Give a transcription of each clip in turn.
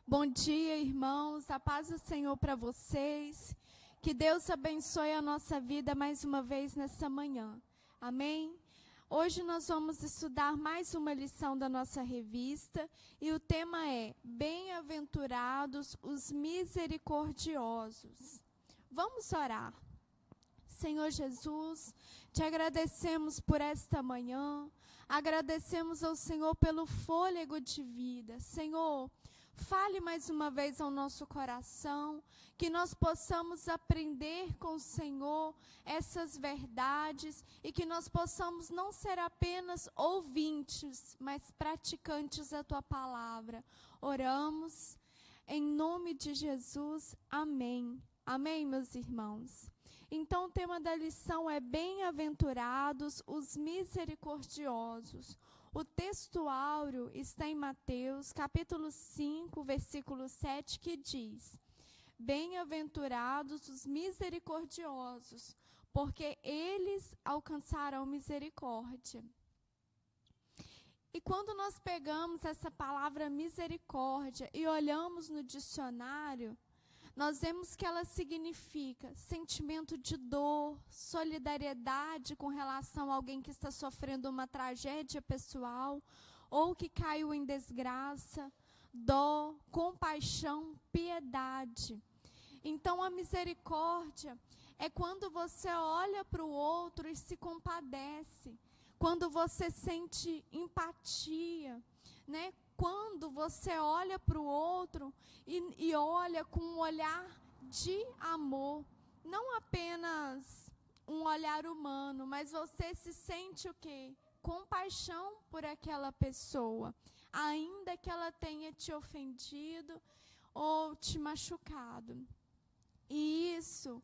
Bom dia, irmãos. A paz do Senhor para vocês. Que Deus abençoe a nossa vida mais uma vez nessa manhã. Amém? Hoje nós vamos estudar mais uma lição da nossa revista e o tema é Bem-aventurados os misericordiosos. Vamos orar. Senhor Jesus, te agradecemos por esta manhã, agradecemos ao Senhor pelo fôlego de vida. Senhor, fale mais uma vez ao nosso coração, que nós possamos aprender com o Senhor essas verdades e que nós possamos não ser apenas ouvintes, mas praticantes da Tua palavra. Oramos em nome de Jesus. Amém. Amém, meus irmãos. Então, o tema da lição é Bem-aventurados os misericordiosos. O texto áureo está em Mateus, capítulo 5, versículo 7, que diz: Bem-aventurados os misericordiosos, porque eles alcançarão misericórdia. E quando nós pegamos essa palavra misericórdia e olhamos no dicionário, nós vemos que ela significa sentimento de dor, solidariedade com relação a alguém que está sofrendo uma tragédia pessoal ou que caiu em desgraça, dó, compaixão, piedade. Então, a misericórdia é quando você olha para o outro e se compadece, quando você sente empatia, né? Quando você olha para o outro e olha com um olhar de amor, não apenas um olhar humano, mas você se sente o quê? Compaixão por aquela pessoa, ainda que ela tenha te ofendido ou te machucado. E isso,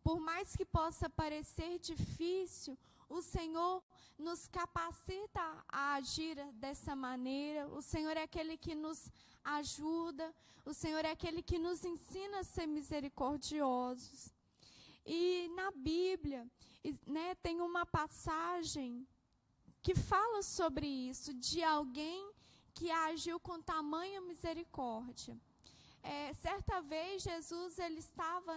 por mais que possa parecer difícil, o Senhor nos capacita a agir dessa maneira. O Senhor é aquele que nos ajuda. O Senhor é aquele que nos ensina a ser misericordiosos. E na Bíblia, né, tem uma passagem que fala sobre isso, de alguém que agiu com tamanha misericórdia. Certa vez, Jesus ele estava,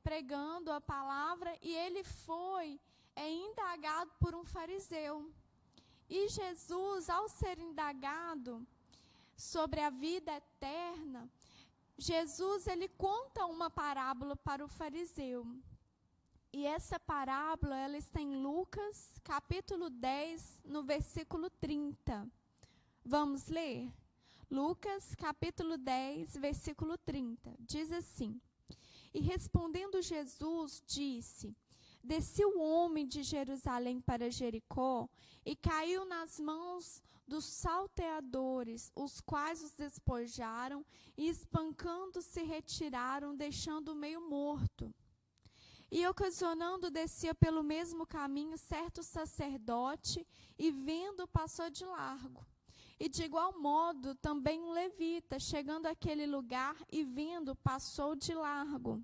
pregando a palavra e ele foi indagado por um fariseu. E Jesus, ao ser indagado sobre a vida eterna, Jesus ele conta uma parábola para o fariseu. E essa parábola ela está em Lucas, capítulo 10, no versículo 30. Vamos ler? Lucas, capítulo 10, versículo 30. Diz assim: E respondendo Jesus, disse: Desceu o homem de Jerusalém para Jericó e caiu nas mãos dos salteadores, os quais os despojaram e espancando se retiraram, deixando-o meio morto. E ocasionando descia pelo mesmo caminho certo sacerdote e vendo passou de largo. E de igual modo também um levita, chegando àquele lugar e vendo, passou de largo.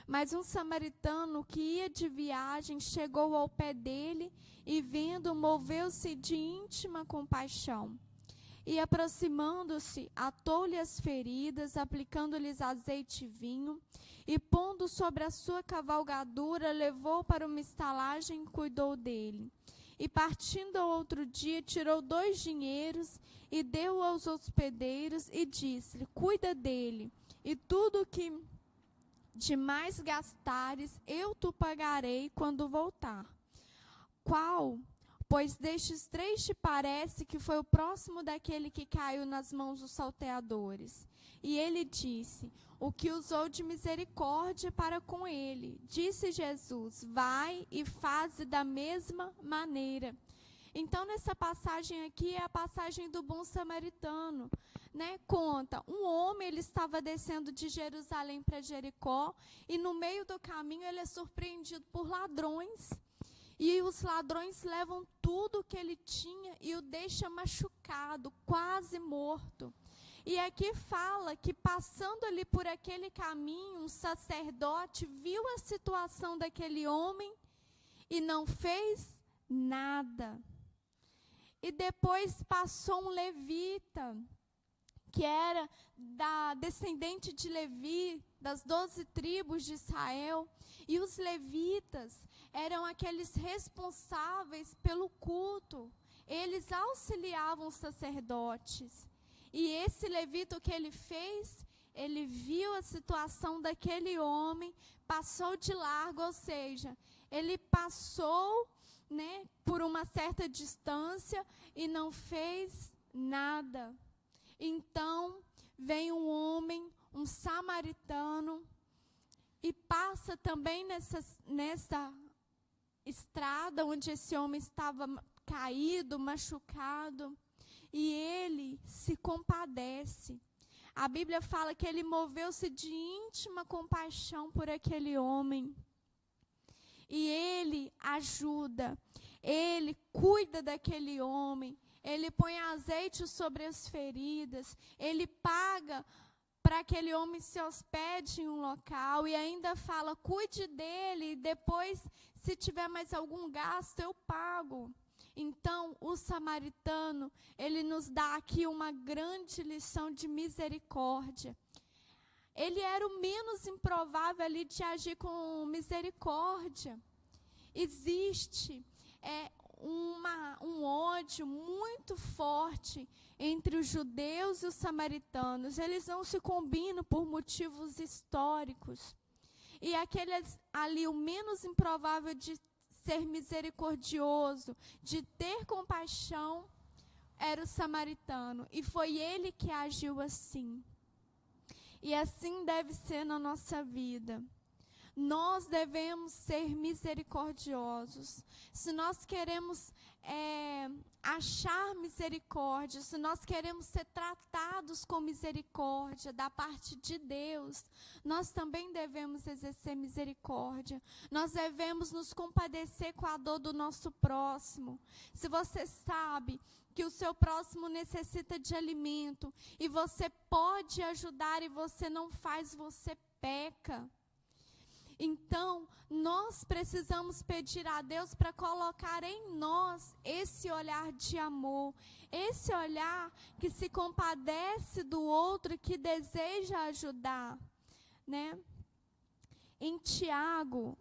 Mas um samaritano que ia de viagem chegou ao pé dele e vendo, moveu-se de íntima compaixão. E aproximando-se, atou-lhe as feridas, aplicando-lhes azeite e vinho, e pondo sobre a sua cavalgadura, levou para uma estalagem e cuidou dele. E partindo ao outro dia, tirou 2 dinheiros e deu aos hospedeiros e disse-lhe: Cuida dele, e tudo o que de mais gastares eu te pagarei quando voltar. Qual, pois destes 3 te parece que foi o próximo daquele que caiu nas mãos dos salteadores? E ele disse: O que usou de misericórdia para com ele. Disse Jesus: Vai e faze da mesma maneira. Então, nessa passagem aqui é a passagem do bom samaritano, né? Conta, um homem ele estava descendo de Jerusalém para Jericó e no meio do caminho ele é surpreendido por ladrões. E os ladrões levam tudo o que ele tinha e o deixam machucado, quase morto. E aqui fala que passando ali por aquele caminho, um sacerdote viu a situação daquele homem e não fez nada. e depois passou um levita, que era da descendente de Levi, das 12 tribos de Israel, e os levitas eram aqueles responsáveis pelo culto. Eles auxiliavam os sacerdotes. E esse levita, o que ele fez? Ele viu a situação daquele homem, passou de largo, ou seja, ele passou, né, por uma certa distância e não fez nada. Então, vem um homem, um samaritano, e passa também nessa estrada onde esse homem estava caído, machucado, e ele se compadece. A Bíblia fala que ele moveu-se de íntima compaixão por aquele homem. E ele ajuda, ele cuida daquele homem, ele põe azeite sobre as feridas, ele paga para aquele homem se hospede em um local e ainda fala, cuide dele, e depois, se tiver mais algum gasto, eu pago. Então, o samaritano, ele nos dá aqui uma grande lição de misericórdia. Ele era o menos improvável ali de agir com misericórdia. Existe um ódio muito forte entre os judeus e os samaritanos. Eles não se combinam por motivos históricos. E aquele ali, o menos improvável de ser misericordioso, de ter compaixão, era o samaritano. E foi ele que agiu assim. E assim deve ser na nossa vida. Nós devemos ser misericordiosos. Se nós queremos achar misericórdia, se nós queremos ser tratados com misericórdia da parte de Deus, nós também devemos exercer misericórdia. Nós devemos nos compadecer com a dor do nosso próximo. Se você sabe que o seu próximo necessita de alimento e você pode ajudar e você não faz, você peca. Então, nós precisamos pedir a Deus para colocar em nós esse olhar de amor, esse olhar que se compadece do outro, que deseja ajudar, né? Em Tiago,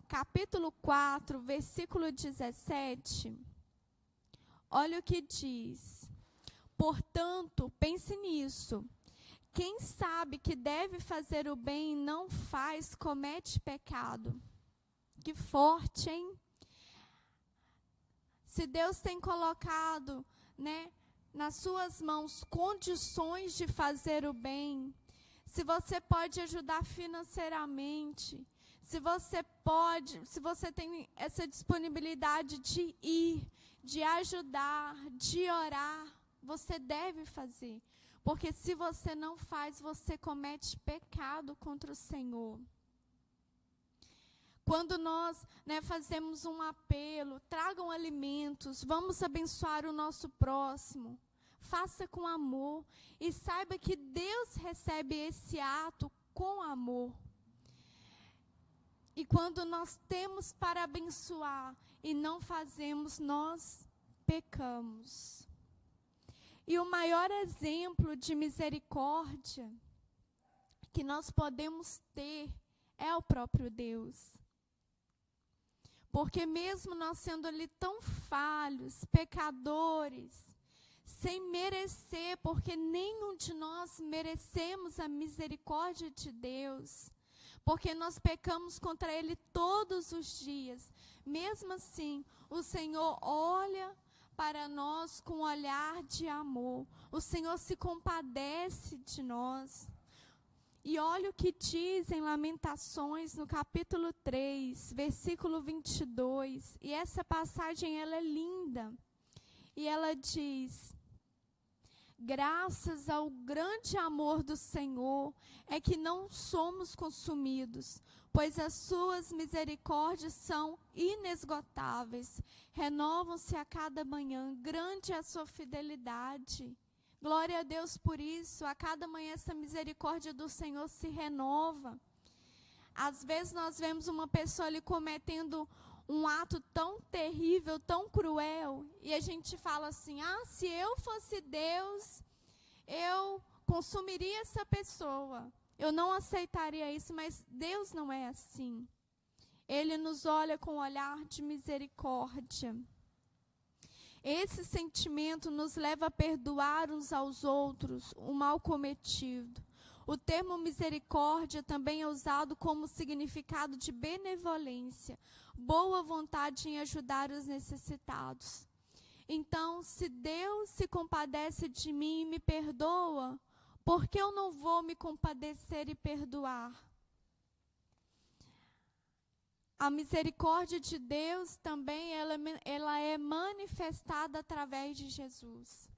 capítulo 4, versículo 17, olha o que diz. Portanto, pense nisso. Quem sabe que deve fazer o bem e não faz, comete pecado. Que forte, hein? Se Deus tem colocado, né, nas suas mãos condições de fazer o bem, se você pode ajudar financeiramente, se você tem essa disponibilidade de ir, de ajudar, de orar, você deve fazer. Porque se você não faz, você comete pecado contra o Senhor. Quando nós, né, fazemos um apelo, tragam alimentos, vamos abençoar o nosso próximo, faça com amor e saiba que Deus recebe esse ato com amor. E quando nós temos para abençoar e não fazemos, nós pecamos. E o maior exemplo de misericórdia que nós podemos ter é o próprio Deus. Porque mesmo nós sendo ali tão falhos, pecadores, sem merecer, porque nenhum de nós merecemos a misericórdia de Deus, porque nós pecamos contra Ele todos os dias. Mesmo assim, o Senhor olha para nós com um olhar de amor. O Senhor se compadece de nós. E olha o que diz em Lamentações, no capítulo 3, versículo 22. E essa passagem, ela é linda. E ela diz: graças ao grande amor do Senhor é que não somos consumidos, pois as suas misericórdias são inesgotáveis, renovam-se a cada manhã, grande é a sua fidelidade. Glória a Deus por isso, a cada manhã essa misericórdia do Senhor se renova. Às vezes nós vemos uma pessoa ali cometendo um ato tão terrível, tão cruel, e a gente fala assim, se eu fosse Deus, eu consumiria essa pessoa, eu não aceitaria isso, mas Deus não é assim. Ele nos olha com um olhar de misericórdia. Esse sentimento nos leva a perdoar uns aos outros o mal cometido. O termo misericórdia também é usado como significado de benevolência, boa vontade em ajudar os necessitados. Então, se Deus se compadece de mim e me perdoa, por que eu não vou me compadecer e perdoar? A misericórdia de Deus também ela é manifestada através de Jesus.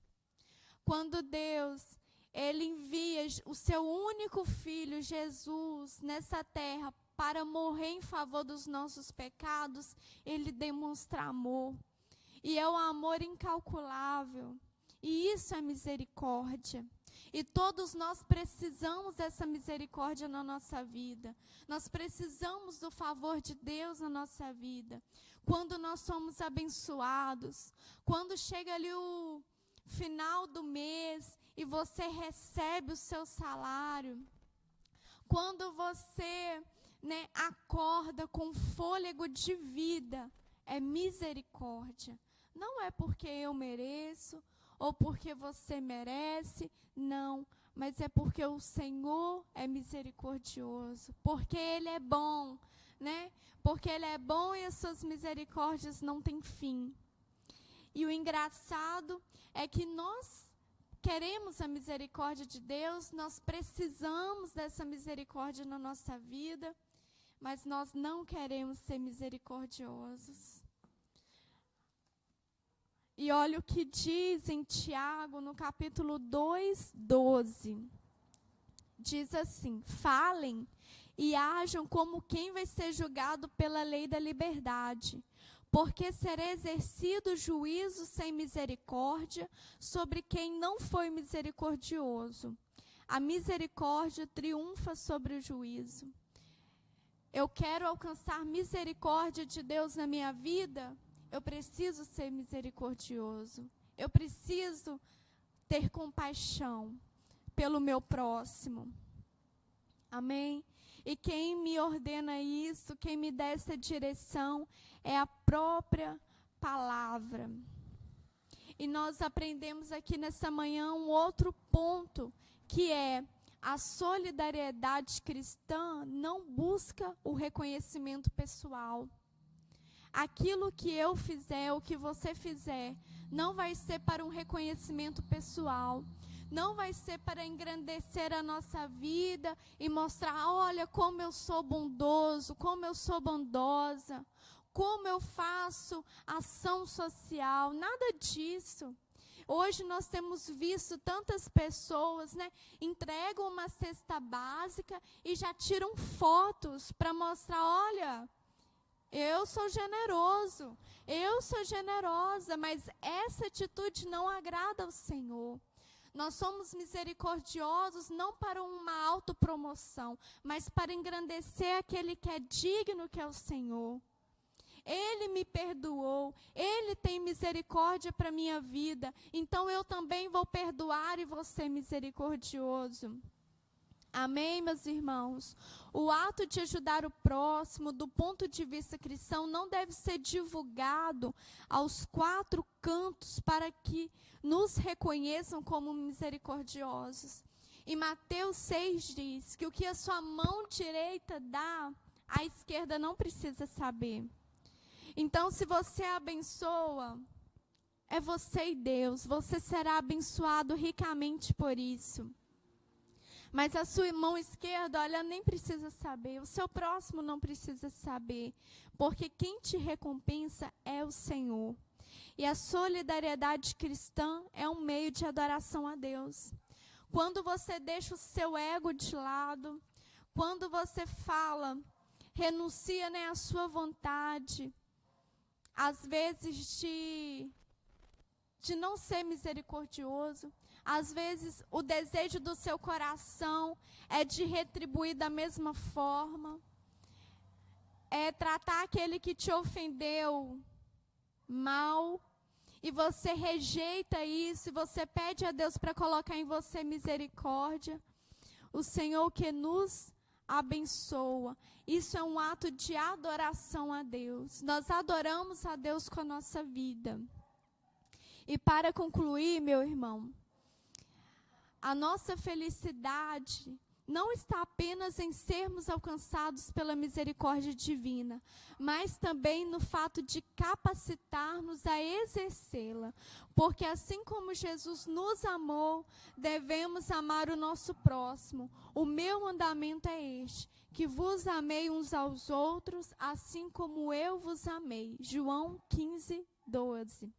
Quando Deus ele envia o seu único filho, Jesus, nessa terra para morrer em favor dos nossos pecados, ele demonstra amor. E é um amor incalculável. E isso é misericórdia. E todos nós precisamos dessa misericórdia na nossa vida. Nós precisamos do favor de Deus na nossa vida. Quando nós somos abençoados, quando chega ali o final do mês e você recebe o seu salário, quando você acorda com fôlego de vida, é misericórdia. Não é porque eu mereço ou porque você merece, não, mas é porque o Senhor é misericordioso, porque Ele é bom, Porque Ele é bom e as suas misericórdias não têm fim. E o engraçado é que nós queremos a misericórdia de Deus, nós precisamos dessa misericórdia na nossa vida, mas nós não queremos ser misericordiosos. E olha o que diz em Tiago, no capítulo 2:12. Diz assim: falem e ajam como quem vai ser julgado pela lei da liberdade, porque será exercido juízo sem misericórdia sobre quem não foi misericordioso. A misericórdia triunfa sobre o juízo. Eu quero alcançar misericórdia de Deus na minha vida, eu preciso ser misericordioso. Eu preciso ter compaixão pelo meu próximo. Amém? E quem me ordena isso, quem me dá essa direção, é a própria palavra. E nós aprendemos aqui nessa manhã um outro ponto, que é a solidariedade cristã não busca o reconhecimento pessoal. Aquilo que eu fizer, o que você fizer, não vai ser para um reconhecimento pessoal. Não vai ser para engrandecer a nossa vida e mostrar, olha como eu sou bondoso, como eu sou bondosa, como eu faço ação social, nada disso. Hoje nós temos visto tantas pessoas, entregam uma cesta básica e já tiram fotos para mostrar, olha, eu sou generoso, eu sou generosa, mas essa atitude não agrada ao Senhor. Nós somos misericordiosos não para uma autopromoção, mas para engrandecer aquele que é digno, que é o Senhor. Ele me perdoou, Ele tem misericórdia para a minha vida, então eu também vou perdoar e vou ser misericordioso. Amém, meus irmãos? O ato de ajudar o próximo, do ponto de vista cristão, não deve ser divulgado aos quatro cantos para que nos reconheçam como misericordiosos. E Mateus 6 diz que o que a sua mão direita dá, a esquerda não precisa saber. Então, se você abençoa, é você e Deus, você será abençoado ricamente por isso. Mas a sua mão esquerda, olha, nem precisa saber, o seu próximo não precisa saber, porque quem te recompensa é o Senhor. E a solidariedade cristã é um meio de adoração a Deus. Quando você deixa o seu ego de lado, quando você fala, renuncia à sua vontade, às vezes de não ser misericordioso, às vezes o desejo do seu coração é de retribuir da mesma forma, é tratar aquele que te ofendeu mal, e você rejeita isso, e você pede a Deus para colocar em você misericórdia, o Senhor que nos abençoa. Isso é um ato de adoração a Deus. Nós adoramos a Deus com a nossa vida. E para concluir, meu irmão, a nossa felicidade não está apenas em sermos alcançados pela misericórdia divina, mas também no fato de capacitar-nos a exercê-la. Porque assim como Jesus nos amou, devemos amar o nosso próximo. O meu mandamento é este, que vos amei uns aos outros, assim como eu vos amei. João 15, 12.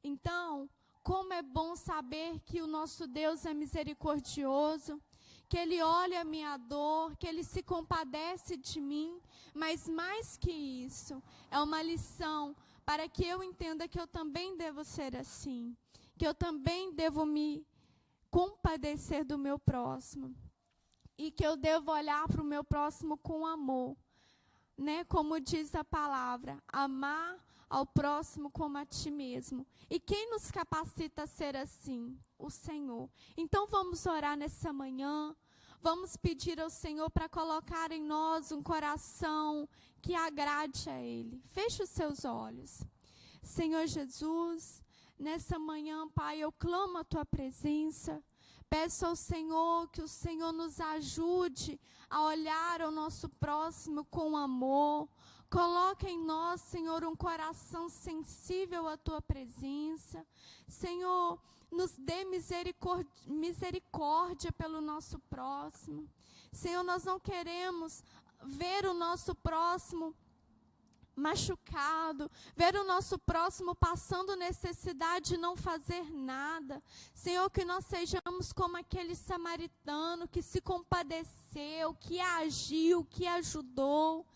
Então, como é bom saber que o nosso Deus é misericordioso, que Ele olha a minha dor, que Ele se compadece de mim, mas mais que isso, é uma lição para que eu entenda que eu também devo ser assim, que eu também devo me compadecer do meu próximo, e que eu devo olhar para o meu próximo com amor, né? Como diz a palavra, amar ao próximo como a ti mesmo. E quem nos capacita a ser assim? O Senhor. Então vamos orar nessa manhã, vamos pedir ao Senhor para colocar em nós um coração que agrade a Ele. Feche os seus olhos. Senhor Jesus, nessa manhã, Pai, eu clamo a Tua presença. Peço ao Senhor que o Senhor nos ajude a olhar ao nosso próximo com amor. Coloca em nós, Senhor, um coração sensível à Tua presença. Senhor, nos dê misericórdia pelo nosso próximo. Senhor, nós não queremos ver o nosso próximo machucado, ver o nosso próximo passando necessidade e não fazer nada. Senhor, que nós sejamos como aquele samaritano que se compadeceu, que agiu, que ajudou.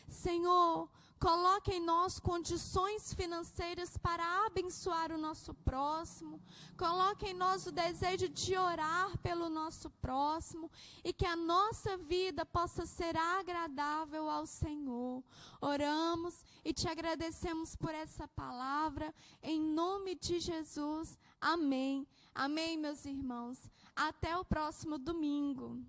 Senhor, coloque em nós condições financeiras para abençoar o nosso próximo. Coloque em nós o desejo de orar pelo nosso próximo e que a nossa vida possa ser agradável ao Senhor. Oramos e te agradecemos por essa palavra. Em nome de Jesus. Amém. Amém, meus irmãos. Até o próximo domingo.